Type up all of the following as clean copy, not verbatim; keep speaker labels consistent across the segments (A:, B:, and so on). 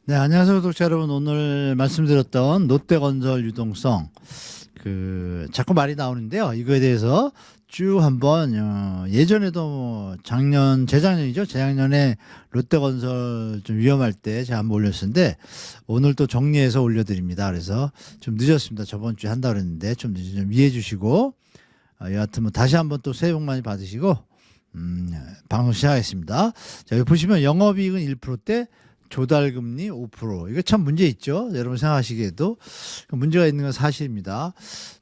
A: 네, 안녕하세요, 구독자 여러분. 오늘 말씀드렸던 롯데건설 유동성, 자꾸 말이 나오는데요. 이거에 대해서 쭉 한번, 예전에도 재작년이죠. 재작년에 롯데건설 좀 위험할 때 제가 한번 올렸었는데, 오늘 또 정리해서 올려드립니다. 그래서 좀 늦었습니다. 저번 주에 한다고 그랬는데, 좀 이해해 주시고, 여하튼 뭐 다시 한번 또 새해 복 많이 받으시고, 방송 시작하겠습니다. 자, 여기 보시면 영업이익은 1%대, 조달금리 5%. 이거 참 문제 있죠. 여러분 생각하시기에도 문제가 있는 건 사실입니다.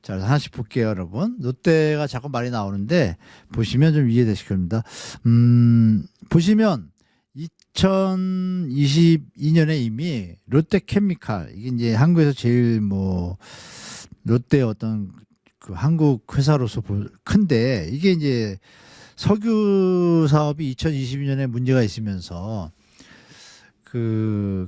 A: 자, 하나씩 볼게요, 여러분. 롯데가 자꾸 말이 나오는데 보시면 좀 이해되실 겁니다. 보시면 2022년에 이미 롯데케미칼, 이게 이제 한국에서 제일 롯데 어떤 그 한국 회사로서 큰데, 이게 이제 석유 사업이 2022년에 문제가 있으면서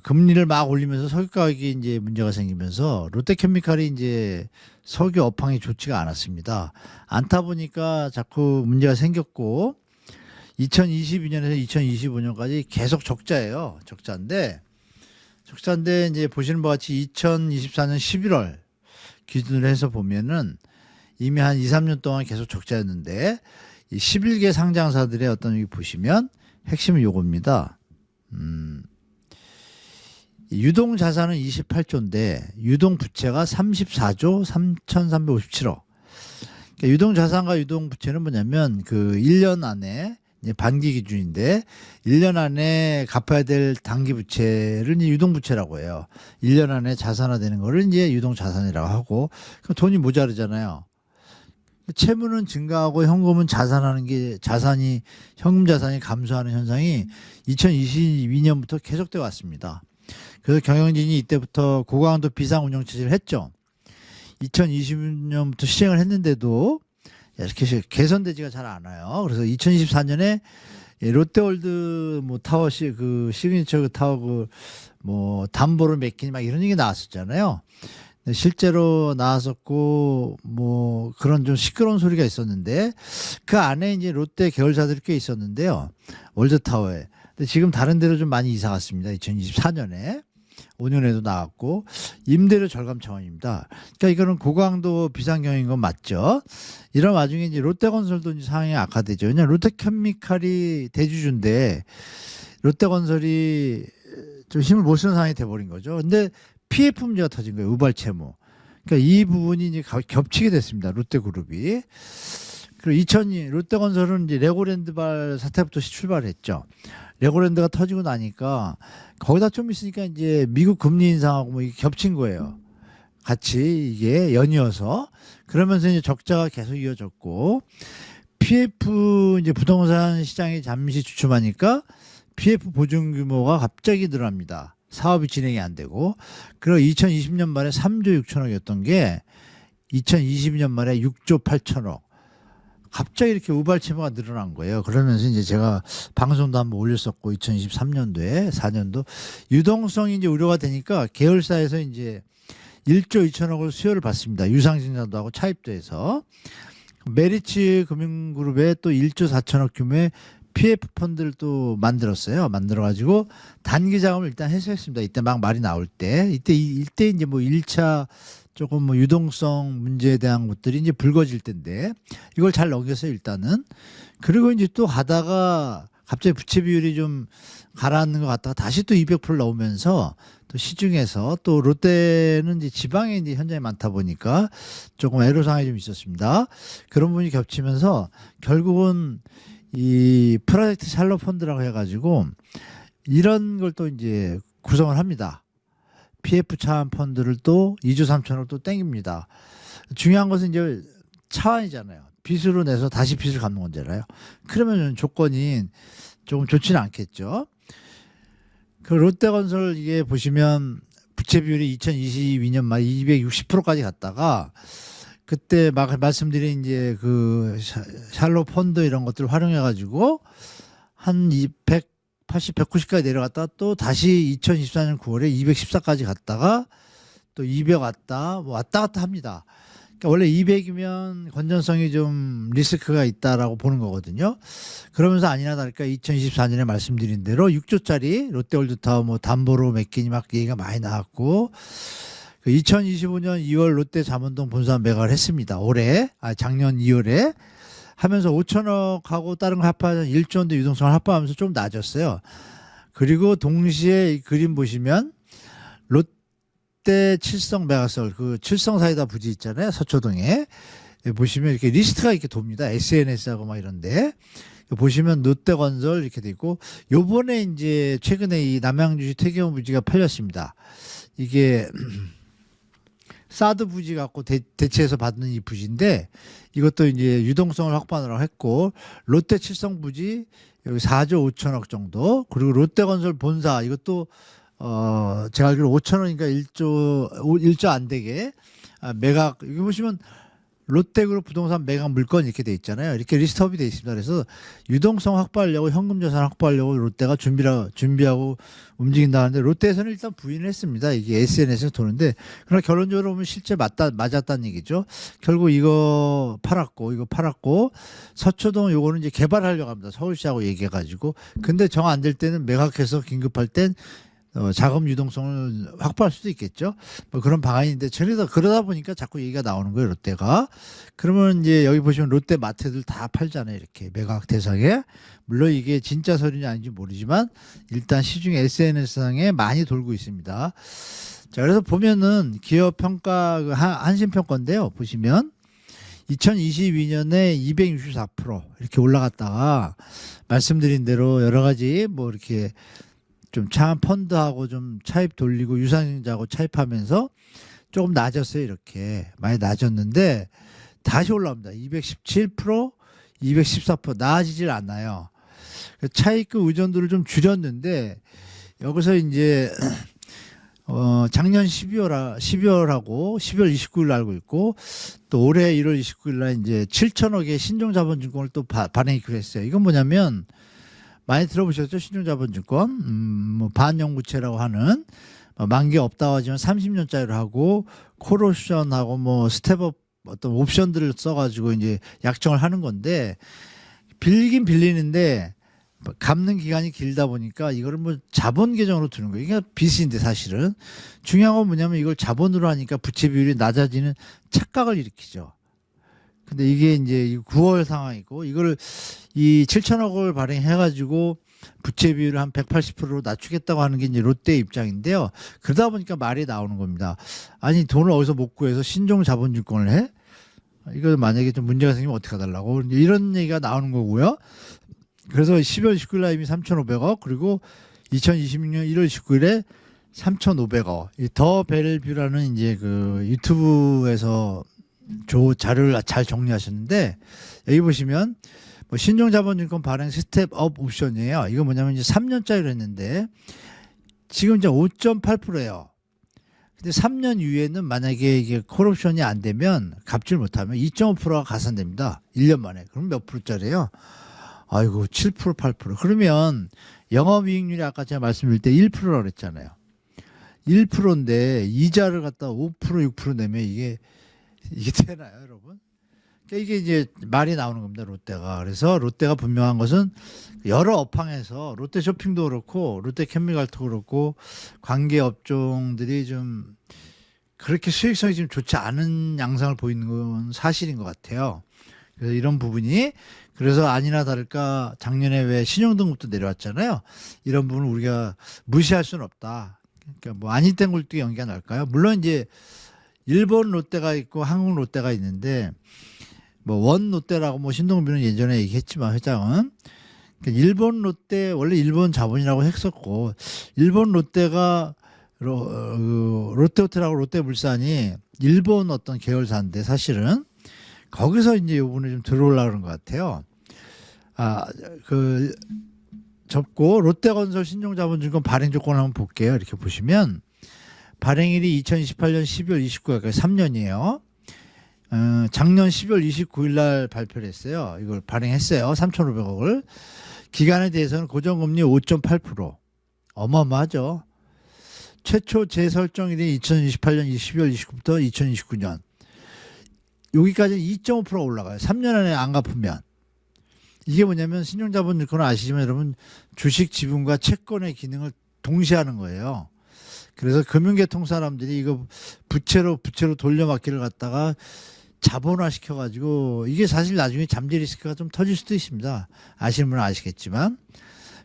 A: 금리를 막 올리면서 석유 가격이 이제 문제가 생기면서 롯데케미칼이 이제 석유 업황이 좋지가 않았습니다. 않다 보니까 자꾸 문제가 생겼고 2022년에서 2025년까지 계속 적자예요. 적자인데 이제 보시는 바와 같이 2024년 11월 기준으로 해서 보면은 이미 한 2, 3년 동안 계속 적자였는데 이 11개 상장사들의 어떤 여기 보시면 핵심은 요겁니다. 유동 자산은 28조인데 유동 부채가 34조 3,357억. 그러니까 유동 자산과 유동 부채는 뭐냐면 1년 안에 반기 기준인데 1년 안에 갚아야 될 단기 부채를 이제 유동 부채라고 해요. 1년 안에 자산화되는 거를 이제 유동 자산이라고 하고, 그럼 돈이 모자르잖아요. 채무는 증가하고 현금은 자산하는 게 현금 자산이 감소하는 현상이 2022년부터 계속돼 왔습니다. 그래서 경영진이 이때부터 고강도 비상 운영 체제를 했죠. 2020년부터 시행을 했는데도 이렇게 개선되지가 잘 않아요. 그래서 2024년에 롯데월드 타워 시그니처 타워 담보를 맡기니 막 이런 얘기 나왔었잖아요. 실제로 나왔었고 그런 좀 시끄러운 소리가 있었는데 그 안에 이제 롯데 계열사들이 꽤 있었는데요. 월드타워에. 근데 지금 다른 데로 좀 많이 이사 갔습니다. 2024년에. 5년에도 나왔고 임대료 절감 차원입니다. 그러니까 이거는 고강도 비상경영인 건 맞죠. 이런 와중에 이제 롯데건설도 이제 상황이 악화되죠. 왜냐하면 롯데케미칼이 대주주인데 롯데건설이 좀 힘을 못 쓰는 상황이 돼버린 거죠. 근데 PF 문제가 터진 거예요. 우발 채무. 그러니까 이 부분이 이제 겹치게 됐습니다. 롯데그룹이. 그리고 롯데건설은 이제 레고랜드발 사태부터 출발했죠. 레고랜드가 터지고 나니까 거기다 좀 있으니까 이제 미국 금리 인상하고 이게 겹친 거예요. 같이 이게 연이어서. 그러면서 이제 적자가 계속 이어졌고 PF 이제 부동산 시장이 잠시 주춤하니까 PF 보증 규모가 갑자기 늘어납니다. 사업이 진행이 안 되고. 그리고 2020년 말에 3조 6천억이었던 게 2022년 말에 6조 8천억. 갑자기 이렇게 우발 채무가 늘어난 거예요. 그러면서 이제 제가 방송도 한번 올렸었고 2023년도에 4년도 유동성이 이제 우려가 되니까 계열사에서 이제 1조 2천억을 수여를 받습니다. 유상증자도 하고 차입도 해서 메리츠 금융그룹에 또 1조 4천억 규모의 PF 펀드를 또 만들었어요. 만들어가지고 단기 자금을 일단 해소했습니다. 이때 막 말이 나올 때 이때 이제 1차 조금 유동성 문제에 대한 것들이 이제 불거질 텐데 이걸 잘 넘겼어요, 일단은. 그리고 이제 또 가다가 갑자기 부채 비율이 좀 가라앉는 것 같다가 다시 또 200% 나오면서 또 시중에서 또 롯데는 이제 지방에 이제 현장이 많다 보니까 조금 애로사항이 좀 있었습니다. 그런 부분이 겹치면서 결국은 이 프로젝트 샬롯 펀드라고 해가지고 이런 걸 또 이제 구성을 합니다. PF 차환 펀드를 또 2조 3천을 또 땡깁니다. 중요한 것은 이제 차환이잖아요. 빚으로 내서 다시 빚을 갚는 거잖아요. 그러면 조건이 조금 좋지는 않겠죠. 그 롯데건설 이게 보시면 부채 비율이 2022년 말 260%까지 갔다가 그때 막 말씀드린 이제 샬롯 펀드 이런 것들을 활용해 가지고 한 180, 190까지 내려갔다 또 다시 2024년 9월에 214까지 갔다가 또 200 왔다 갔다 합니다. 그러니까 그러니까 원래 200이면 건전성이 좀 리스크가 있다라고 보는 거거든요. 그러면서 아니나 다를까 2024년에 말씀드린 대로 6조짜리 롯데월드타워 뭐 담보로 몇 개니 막 얘기가 많이 나왔고, 2025년 2월 롯데 잠원동 본사 매각을 했습니다. 작년 2월에 하면서 5천억하고 다른 거 합하면 1조 원대 유동성을 합하면서 좀 낮았어요. 그리고 동시에 이 그림 보시면 롯데 칠성 메가솔, 그 칠성 사이다 부지 있잖아요. 서초동에. 보시면 이렇게 리스트가 이렇게 돕니다. SNS하고 막 이런데. 보시면 롯데건설 이렇게 돼 있고, 요번에 이제 최근에 이 남양주시 퇴계원 부지가 팔렸습니다. 이게 사드 부지 갖고 대체해서 받는 이 부지인데, 이것도 이제 유동성을 확보하느라고 했고, 롯데 칠성 부지 여기 4조 5천억 정도, 그리고 롯데건설 본사 이것도 제가 알기로 5천원인가 1조 안 되게 매각. 여기 보시면 롯데그룹 부동산 매각 물건 이렇게 돼 있잖아요. 이렇게 리스트업이 돼 있습니다. 그래서 유동성 확보하려고, 현금 자산 확보하려고 롯데가 준비하고 움직인다 하는데, 롯데에서는 일단 부인을 했습니다. 이게 SNS에서 도는데, 그러나 결론적으로 보면 실제 맞았다는 얘기죠. 결국 이거 팔았고 서초동 요거는 이제 개발하려고 합니다. 서울시하고 얘기해가지고. 근데 정 안 될 때는 매각해서 긴급할 땐 자금 유동성을 확보할 수도 있겠죠. 뭐 그런 방안인데, 그러다 보니까 자꾸 얘기가 나오는 거예요, 롯데가. 그러면 이제 여기 보시면 롯데 마트들 다 팔잖아요, 이렇게 매각 대상에. 물론 이게 진짜 소리인지 아닌지 모르지만 일단 시중에 SNS상에 많이 돌고 있습니다. 자, 그래서 보면은 기업 평가, 한신 평가인데요. 보시면 2022년에 264% 이렇게 올라갔다가 말씀드린 대로 여러 가지 뭐 이렇게 좀 차한 펀드하고 좀 차입 돌리고 유상증자하고 차입하면서 조금 낮았어요. 이렇게 많이 낮았는데 다시 올라옵니다. 217%, 214% 나아지질 않아요. 차입금 의존도를 좀 줄였는데, 여기서 이제 작년 12월하고 12월 29일 알고 있고, 또 올해 1월 29일 날 이제 7천억의 신종자본증권을 또 발행하기로 했어요. 이건 뭐냐면, 많이 들어보셨죠? 신용자본증권. 뭐 반영구채라고 하는, 만기 없다고 하지만 30년짜리로 하고, 콜옵션하고 뭐 스텝업 어떤 옵션들을 써가지고 이제 약정을 하는 건데, 빌리긴 빌리는데 갚는 기간이 길다 보니까 이거를 뭐 자본 계정으로 두는 거예요. 이게 빚인데 사실은. 중요한 건 뭐냐면 이걸 자본으로 하니까 부채 비율이 낮아지는 착각을 일으키죠. 근데 이게 이제 9월 상황이고, 이걸 이 7천억을 발행해가지고 부채 비율을 한 180%로 낮추겠다고 하는 게 이제 롯데 입장인데요. 그러다 보니까 말이 나오는 겁니다. 아니, 돈을 어디서 못 구해서 신종 자본증권을 해? 이거 만약에 좀 문제가 생기면 어떻게 해달라고? 이런 얘기가 나오는 거고요. 그래서 10월 19일 날 이미 3,500억, 그리고 2026년 1월 19일에 3,500억. 이 더 벨뷰라는 이제 그 유튜브에서 자료를 잘 정리하셨는데, 여기 보시면 뭐 신종자본증권 발행 스텝업 옵션이에요. 이거 뭐냐면 이제 3년짜리로 했는데 지금 이제 5.8%예요. 근데 3년 이후에는 만약에 이게 콜옵션이 안 되면, 갚질 못하면 2.5%가 가산됩니다. 1년 만에. 그럼 몇 프로짜리예요? 아이고, 7%, 8%. 그러면 영업이익률이 아까 제가 말씀드릴 때 1%라고 그랬잖아요. 1%인데 이자를 갖다 5%, 6% 내면 이게 되나요, 여러분? 그러니까 이게 이제 말이 나오는 겁니다, 롯데가. 그래서 롯데가 분명한 것은 여러 업황에서 롯데 쇼핑도 그렇고 롯데 케미칼도 그렇고 관계 업종들이 좀 그렇게 수익성이 좀 좋지 않은 양상을 보이는 건 사실인 것 같아요. 그래서 이런 부분이, 그래서 아니나 다를까 작년에 왜 신용등급도 내려왔잖아요. 이런 부분을 우리가 무시할 수는 없다. 그러니까 뭐 아니땐 굴뚝에 연기가 날까요? 물론 이제 일본 롯데가 있고 한국 롯데가 있는데, 뭐 원 롯데라고 뭐 신동빈은 예전에 얘기했지만, 회장은 그러니까 일본 롯데, 원래 일본 자본이라고 했었고, 일본 롯데가 롯데호텔하고 롯데물산이 일본 어떤 계열사인데, 사실은 거기서 이제 요번에 좀 들어오려고 그런 것 같아요. 접고 롯데건설 신종자본증권 발행 조건을 한번 볼게요. 이렇게 보시면 발행일이 2028년 12월 29일까지 3년이에요. 작년 12월 29일 날 발표를 했어요. 이걸 발행했어요. 3,500억을. 기간에 대해서는 고정금리 5.8%. 어마어마하죠. 최초 재설정일이 2028년 12월 29일부터 2029년. 여기까지는 2.5%가 올라가요. 3년 안에 안 갚으면. 이게 뭐냐면 신용자본증권은 아시지만 여러분 주식 지분과 채권의 기능을 동시에 하는 거예요. 그래서 금융계통 사람들이 이거 부채로 돌려막기를 갖다가 자본화 시켜가지고 이게 사실 나중에 잠재 리스크가 좀 터질 수도 있습니다. 아시는 분은 아시겠지만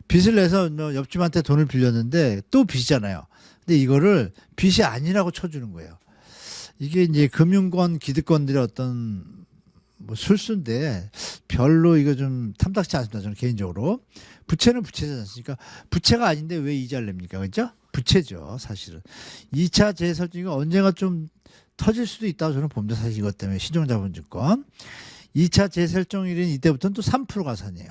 A: 빚을 내서 옆집한테 돈을 빌렸는데 또 빚이잖아요. 근데 이거를 빚이 아니라고 쳐주는 거예요. 이게 이제 금융권 기득권들의 어떤 뭐 술수인데 별로 이거 좀 탐탁치 않습니다. 저는 개인적으로. 부채는 부채지 않습니까? 부채가 아닌데 왜 이자를 냅니까? 그죠? 부채죠, 사실은. 2차 재설정이 언젠가 좀 터질 수도 있다고 저는 봅니다. 사실 이것 때문에 신용자본증권. 2차 재설정일인 이때부터는 또 3% 가산이에요.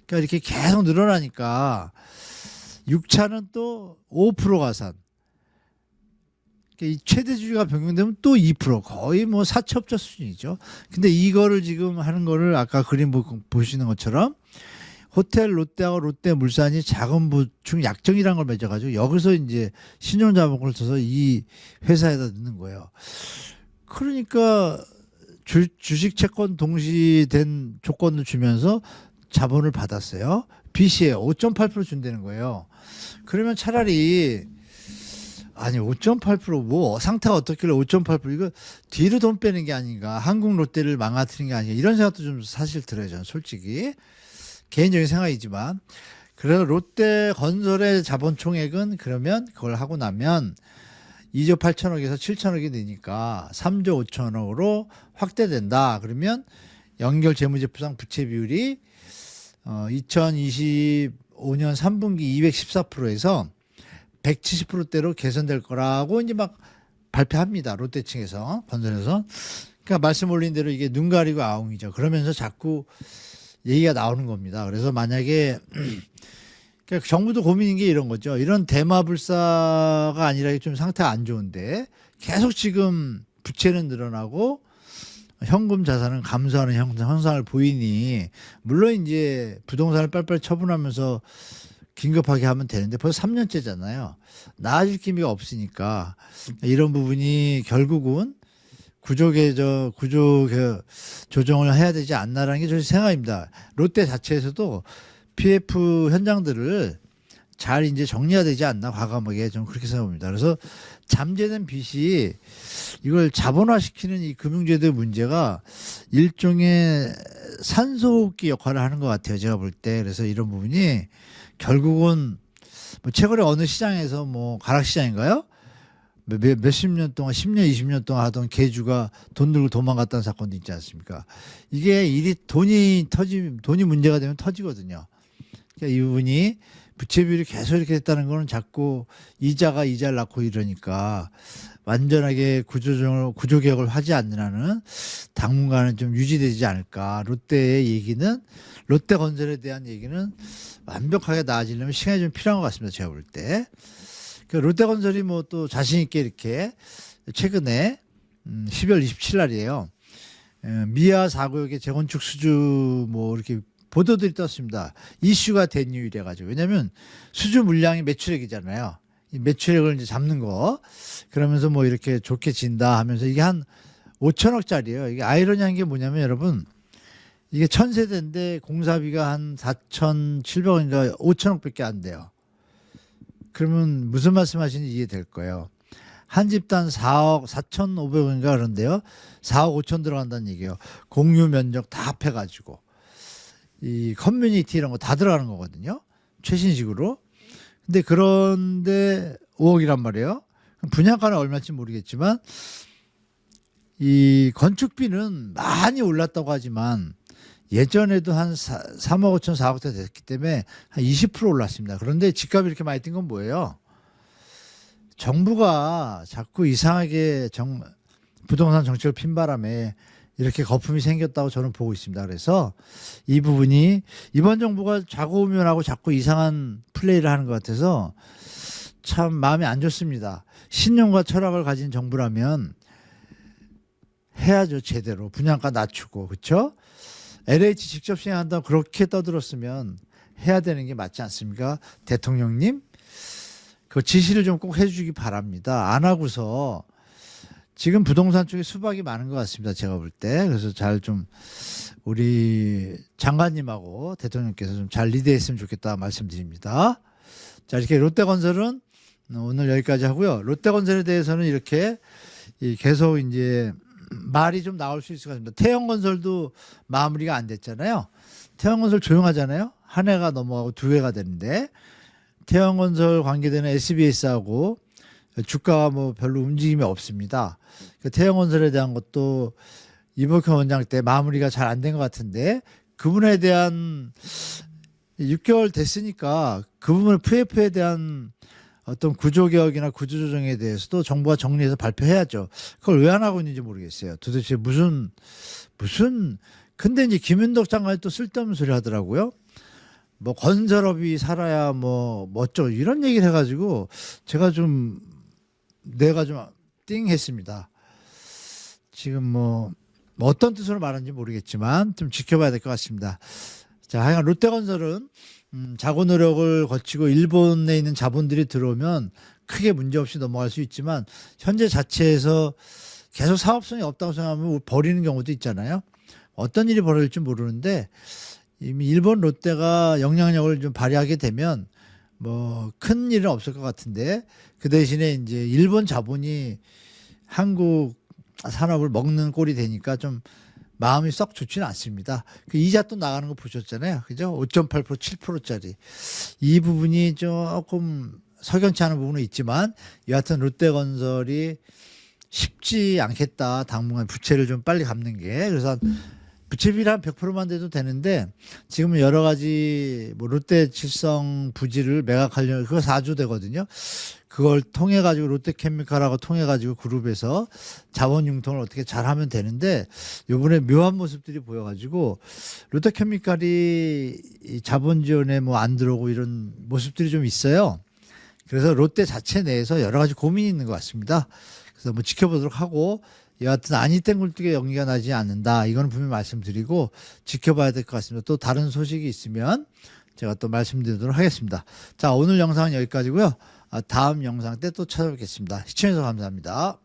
A: 그러니까 이렇게 계속 늘어나니까 6차는 또 5% 가산. 이 최대 주주가 변경되면 또 2% 거의 뭐 사채업자 수준이죠. 근데 이거를 지금 하는 거를 아까 그림 보시는 것처럼 호텔 롯데하고 롯데물산이 자금 보충 약정이라는 걸 맺어가지고 여기서 이제 신용자본을 써서 이 회사에다 넣는 거예요. 그러니까 주식 채권 동시된 조건을 주면서 자본을 받았어요. 빚이에요. 5.8% 준다는 거예요. 그러면 차라리 아니 5.8%뭐 상태가 어떻길래 5.8% 이거 뒤로 돈 빼는 게 아닌가, 한국 롯데를 망가뜨리는 게 아닌가 이런 생각도 좀 사실 들어요. 저는 솔직히 개인적인 생각이지만. 그래서 롯데건설의 자본 총액은 그러면 그걸 하고 나면 2조 8천억에서 7천억이 되니까 3조 5천억으로 확대된다. 그러면 연결 재무제표상 부채 비율이 2025년 3분기 214%에서 170%대로 개선될 거라고 이제 막 발표합니다. 롯데 층에서, 건설에서. 그러니까 말씀 올린 대로 이게 눈 가리고 아웅이죠. 그러면서 자꾸 얘기가 나오는 겁니다. 그래서 만약에 그러니까 정부도 고민인 게 이런 거죠. 이런 대마불사가 아니라 좀 상태가 안 좋은데 계속 지금 부채는 늘어나고 현금 자산은 감소하는 현상을 보이니 물론 이제 부동산을 빨리빨리 처분하면서 긴급하게 하면 되는데 벌써 3년째잖아요. 나아질 기미가 없으니까 이런 부분이 결국은 구조 조정을 해야 되지 않나라는 게 제 생각입니다. 롯데 자체에서도 PF 현장들을 잘 이제 정리해야 되지 않나, 과감하게 좀 그렇게 생각합니다. 그래서 잠재된 빚이 이걸 자본화시키는 이 금융제도의 문제가 일종의 산소호흡기 역할을 하는 것 같아요. 제가 볼 때. 그래서 이런 부분이 결국은 뭐 최근에 어느 시장에서 뭐 가락시장인가요? 몇십 년 동안 10년 20년 동안 하던 개주가 돈 들고 도망갔다는 사건도 있지 않습니까? 이게 돈이 문제가 되면 터지거든요. 그러니까 이 부분이 부채 비율이 계속 이렇게 됐다는 거는 자꾸 이자가 이자를 낳고 이러니까 완전하게 구조 개혁을 하지 않는 한은 당분간은 좀 유지되지 않을까. 롯데건설에 대한 얘기는 완벽하게 나아지려면 시간이 좀 필요한 것 같습니다. 제가 볼 때. 롯데건설이 뭐 또 자신 있게 이렇게 최근에 12월 27일 날이에요. 미아 4구역의 재건축 수주 뭐 이렇게 보도들이 떴습니다. 이슈가 된 이유래 가지고. 왜냐면 수주 물량이 매출액이잖아요. 이 매출액을 이제 잡는 거. 그러면서 뭐 이렇게 좋게 진다 하면서 이게 한 5천억짜리예요. 이게 아이러니한 게 뭐냐면 여러분 이게 1000세대인데 공사비가 한 4,700원인가 5천억밖에 안 돼요. 그러면 무슨 말씀하시는지 이해될 거예요. 한 집단 4억 4,500원인가 그런데요. 4억 5천 들어간다는 얘기예요. 공유 면적 다 합해가지고. 이 커뮤니티 이런 거 다 들어가는 거거든요. 최신식으로. 근데 그런데 5억이란 말이에요. 분양가는 얼마인지 모르겠지만 이 건축비는 많이 올랐다고 하지만 예전에도 한 3억 5천 4억대 됐기 때문에 한 20% 올랐습니다. 그런데 집값이 이렇게 많이 뛴 건 뭐예요? 정부가 자꾸 이상하게 부동산 정책을 핀 바람에 이렇게 거품이 생겼다고 저는 보고 있습니다. 그래서 이 부분이 이번 정부가 좌고우면하고 자꾸 이상한 플레이를 하는 것 같아서 참 마음이 안 좋습니다. 신념과 철학을 가진 정부라면 해야죠. 제대로 분양가 낮추고. 그렇죠? LH 직접 시행한다고 그렇게 떠들었으면 해야 되는 게 맞지 않습니까? 대통령님 그 지시를 좀 꼭 해주기 바랍니다. 안 하고서 지금 부동산 쪽에 수박이 많은 것 같습니다. 제가 볼 때. 그래서 잘 좀 우리 장관님하고 대통령께서 좀 잘 리드했으면 좋겠다 말씀드립니다. 자, 이렇게 롯데건설은 오늘 여기까지 하고요. 롯데건설에 대해서는 이렇게 계속 이제 말이 좀 나올 수 있을 것 같습니다. 태영건설도 마무리가 안 됐잖아요. 태영건설 조용하잖아요. 한 해가 넘어가고 두 해가 되는데 태영건설 관계되는 SBS하고 주가가 뭐 별로 움직임이 없습니다. 태영건설에 대한 것도 이복현 원장 때 마무리가 잘 안 된 것 같은데 그 부분에 대한 6개월 됐으니까 그 부분 PF에 대한 어떤 구조개혁이나 구조조정에 대해서도 정부가 정리해서 발표해야죠. 그걸 왜 안 하고 있는지 모르겠어요. 도대체 무슨 근데 이제 김윤덕 장관이 또 쓸데없는 소리 하더라고요. 뭐 건설업이 살아야 뭐 어쩌고 이런 얘기를 해가지고 내가 좀 띵했습니다. 지금 뭐 어떤 뜻으로 말하는지 모르겠지만 좀 지켜봐야 될 것 같습니다. 자, 하여간 롯데건설은 자구 노력을 거치고 일본에 있는 자본들이 들어오면 크게 문제없이 넘어갈 수 있지만 현재 자체에서 계속 사업성이 없다고 생각하면 버리는 경우도 있잖아요. 어떤 일이 벌어질지 모르는데 이미 일본 롯데가 영향력을 좀 발휘하게 되면 뭐 큰 일은 없을 것 같은데 그 대신에 이제 일본 자본이 한국 산업을 먹는 꼴이 되니까 좀 마음이 썩 좋지는 않습니다. 그 이자 또 나가는 거 보셨잖아요. 그죠? 5.8%, 7%짜리. 이 부분이 조금 석연치 않은 부분은 있지만 여하튼 롯데건설이 쉽지 않겠다. 당분간 부채를 좀 빨리 갚는 게. 그래서 부채비율 한 100%만 돼도 되는데 지금은 여러 가지 뭐 롯데칠성 부지를 매각하려면 그거 4조 되거든요. 그걸 통해 가지고 롯데케미칼하고 통해 가지고 그룹에서 자원 융통을 어떻게 잘하면 되는데 이번에 묘한 모습들이 보여가지고 롯데케미칼이 자본 지원에 뭐 안 들어오고 이런 모습들이 좀 있어요. 그래서 롯데 자체 내에서 여러 가지 고민이 있는 것 같습니다. 그래서 뭐 지켜보도록 하고 여하튼 아니땐 굴뚝에 연기가 나지 않는다. 이거는 분명히 말씀드리고 지켜봐야 될 것 같습니다. 또 다른 소식이 있으면 제가 또 말씀드리도록 하겠습니다. 자, 오늘 영상은 여기까지고요. 다음 영상 때 또 찾아뵙겠습니다. 시청해주셔서 감사합니다.